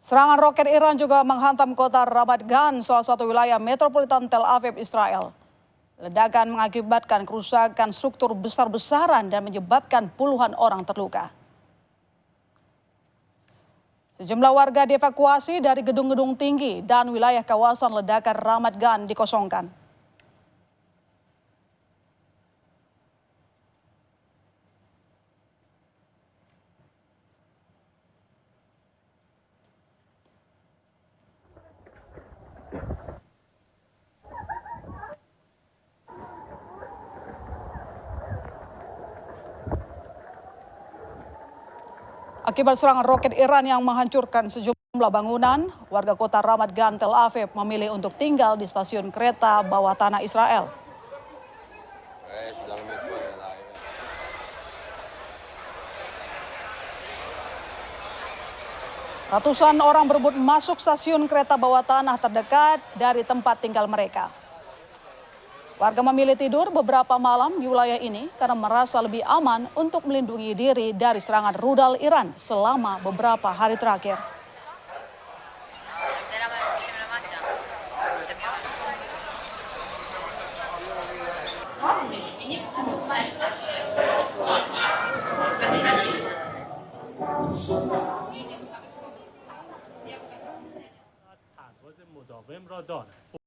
Serangan roket Iran juga menghantam kota Ramat Gan, salah satu wilayah metropolitan Tel Aviv, Israel. Ledakan mengakibatkan kerusakan struktur besar-besaran dan menyebabkan puluhan orang terluka. Sejumlah warga dievakuasi dari gedung-gedung tinggi dan wilayah kawasan ledakan Ramat Gan dikosongkan. Akibat serangan roket Iran yang menghancurkan sejumlah bangunan, warga kota Ramat Gan, Tel Aviv memilih untuk tinggal di stasiun kereta bawah tanah Israel. Ratusan orang berebut masuk stasiun kereta bawah tanah terdekat dari tempat tinggal mereka. Warga memilih tidur beberapa malam di wilayah ini karena merasa lebih aman untuk melindungi diri dari serangan rudal Iran selama beberapa hari terakhir.